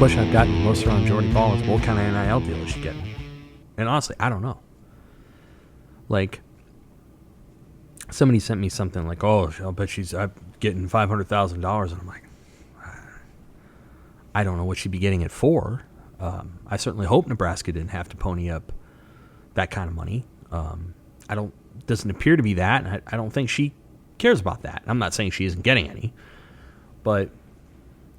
question I've gotten most around Jordy Bahl is, what kind of NIL deal is she getting? And honestly, I don't know. Like, somebody sent me something like, oh, I'll bet she's getting $500,000. And I'm like, I don't know what she'd be getting it for. I certainly hope Nebraska didn't have to pony up that kind of money. Doesn't appear to be that. And I don't think she cares about that. I'm not saying she isn't getting any. But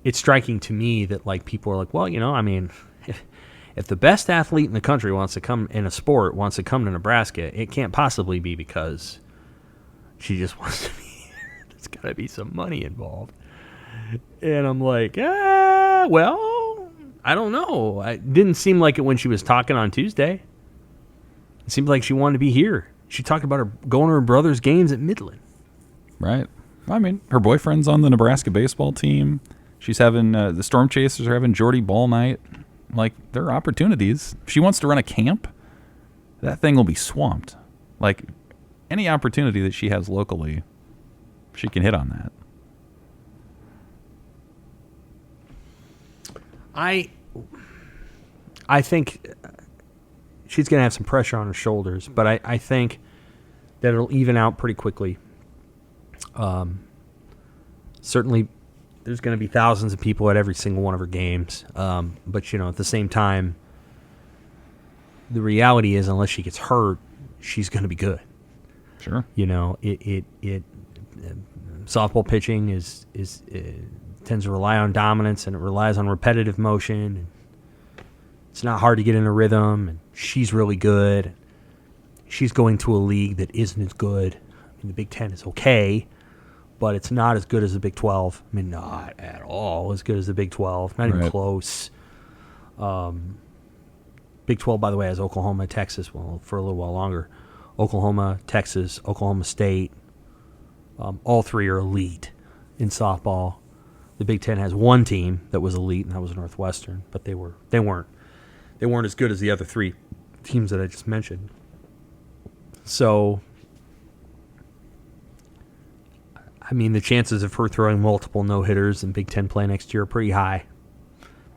it's striking to me that, like, people are like, well, I mean, if the best athlete in the country wants to come in a sport, wants to come to Nebraska, it can't possibly be because she just wants to be here. There's got to be some money involved. And I'm like, well, I don't know. It didn't seem like it when she was talking on Tuesday. It seemed like she wanted to be here. She talked about her going to her brother's games at Midland. Right. I mean, her boyfriend's on the Nebraska baseball team. She's having, the Storm Chasers are having Jordy Bahl night. Like, there are opportunities. If she wants to run a camp, that thing will be swamped. Like, any opportunity that she has locally, she can hit on that. I think she's going to have some pressure on her shoulders, but I think that it'll even out pretty quickly. Certainly, there's going to be thousands of people at every single one of her games. But, at the same time, the reality is, unless she gets hurt, she's going to be good. Sure. Softball pitching tends to rely on dominance, and it relies on repetitive motion. It's not hard to get in a rhythm, and she's really good. She's going to a league that isn't as good. I mean, the Big Ten is okay, but it's not as good as the Big 12. I mean, not at all as good as the Big 12. Not even close. Big 12, by the way, has Oklahoma, Texas, well, for a little while longer. Oklahoma, Texas, Oklahoma State. All three are elite in softball. The Big Ten has one team that was elite, and that was Northwestern, but they weren't as good as the other three teams that I just mentioned. So, I mean, the chances of her throwing multiple no-hitters in Big Ten play next year are pretty high.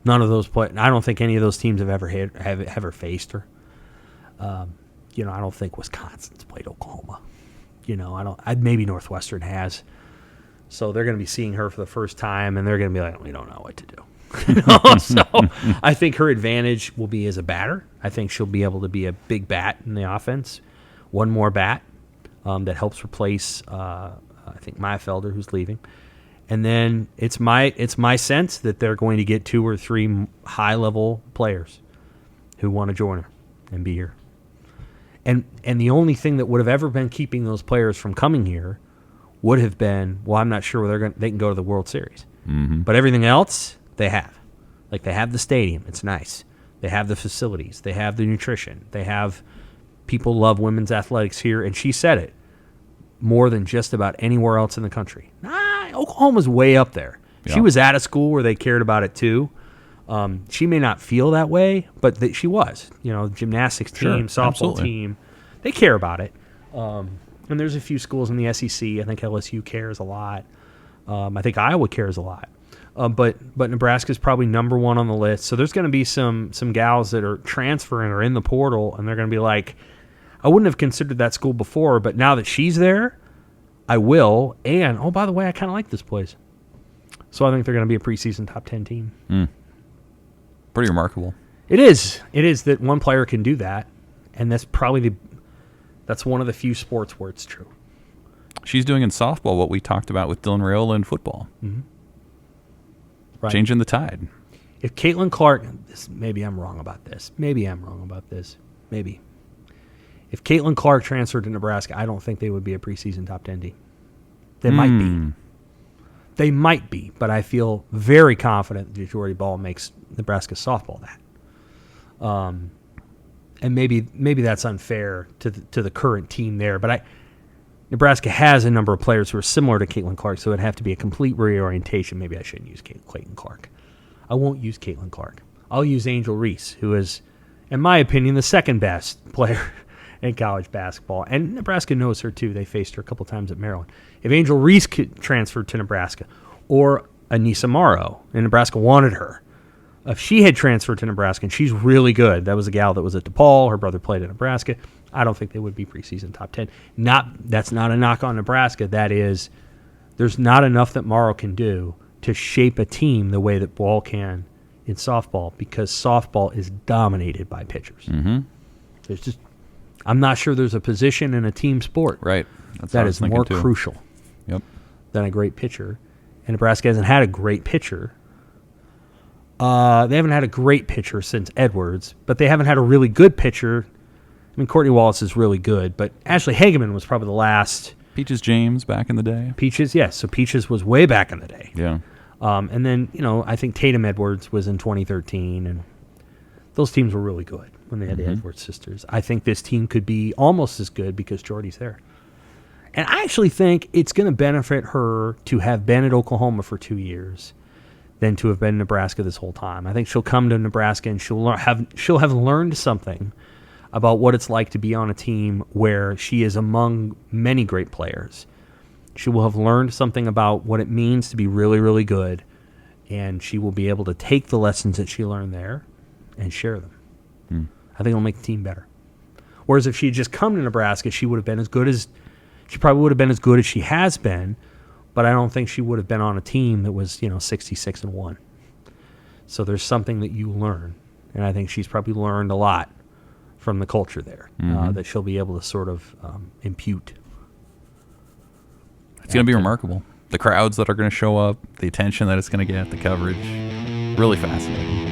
None of those play. I don't think any of those teams have ever faced her. I don't think Wisconsin's played Oklahoma. Maybe Northwestern has. So they're going to be seeing her for the first time, and they're going to be like, we don't know what to do. So I think her advantage will be as a batter. I think she'll be able to be a big bat in the offense. One more bat that helps replace, I think, Maya Felder, who's leaving. And then it's my sense that they're going to get 2 or 3 high-level players who want to join her and be here. And the only thing that would have ever been keeping those players from coming here would have been, well, I'm not sure whether they can go to the World Series. Mm-hmm. But everything else, they have. Like, they have the stadium. It's nice. They have the facilities. They have the nutrition. They have people love women's athletics here. And she said it more than just about anywhere else in the country. Oklahoma's way up there. Yeah. She was at a school where they cared about it too. She may not feel that way, but she was. Gymnastics team, softball absolutely. Team, they care about it. And there's a few schools in the SEC. I think LSU cares a lot. I think Iowa cares a lot. But Nebraska's probably number one on the list. So there's going to be some gals that are transferring or in the portal, and they're going to be like, I wouldn't have considered that school before, but now that she's there, I will. And, oh, by the way, I kind of like this place. So I think they're going to be a preseason top 10 team. Pretty remarkable. It is. It is that one player can do that, and that's probably that's one of the few sports where it's true. She's doing in softball what we talked about with Dylan Raiola in football. Mm-hmm. Right. Changing the tide. If Caitlin Clark, maybe I'm wrong about this. Maybe. If Caitlin Clark transferred to Nebraska, I don't think they would be a preseason top 10 team. They might be. They might be, but I feel very confident that Jordy Bahl makes Nebraska softball that. And maybe that's unfair to the current team there, but Nebraska has a number of players who are similar to Caitlin Clark, so it'd have to be a complete reorientation. Maybe I shouldn't use Caitlin Clark. I won't use Caitlin Clark. I'll use Angel Reese, who is, in my opinion, the second best player in college basketball. And Nebraska knows her, too. They faced her a couple times at Maryland. If Angel Reese transferred to Nebraska, or Anissa Morrow, and Nebraska wanted her, if she had transferred to Nebraska and she's really good, that was a gal that was at DePaul, her brother played at Nebraska, I don't think they would be preseason top 10. That's not a knock on Nebraska. That is, there's not enough that Morrow can do to shape a team the way that Ball can in softball, because softball is dominated by pitchers. Mm-hmm. There's just, I'm not sure there's a position in a team sport Right. That's what that I was is thinking more too. crucial Yep. than a great pitcher. And Nebraska hasn't had a great pitcher. They haven't had a great pitcher since Edwards, but they haven't had a really good pitcher. I mean, Courtney Wallace is really good, but Ashley Hageman was probably the last. Peaches James back in the day. Peaches, yes. So Peaches was way back in the day. Yeah. And then, I think Tatum Edwards was in 2013, and those teams were really good when they had the Edwards sisters. I think this team could be almost as good because Jordy's there. And I actually think it's going to benefit her to have been at Oklahoma for 2 years than to have been in Nebraska this whole time. I think she'll come to Nebraska and she'll have learned something about what it's like to be on a team where she is among many great players. She will have learned something about what it means to be really, really good, and she will be able to take the lessons that she learned there and share them. I think it'll make the team better. Whereas if she had just come to Nebraska, she probably would have been as good as she has been, but I don't think she would have been on a team that was 66-1. So there's something that you learn, and I think she's probably learned a lot from the culture there that she'll be able to sort of impute. It's going to be remarkable. The crowds that are going to show up, the attention that it's going to get, the coverage. Really fascinating.